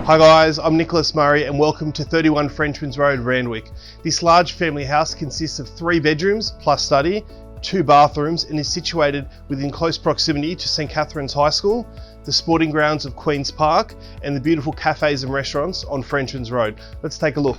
Hi guys, I'm Nicholas Murray and welcome to 31 Frenchmans Road, Randwick. This large family house consists of 3 bedrooms plus study, 2 bathrooms and is situated within close proximity to St Catherine's High School, the sporting grounds of Queen's Park and the beautiful cafes and restaurants on Frenchmans Road. Let's take a look.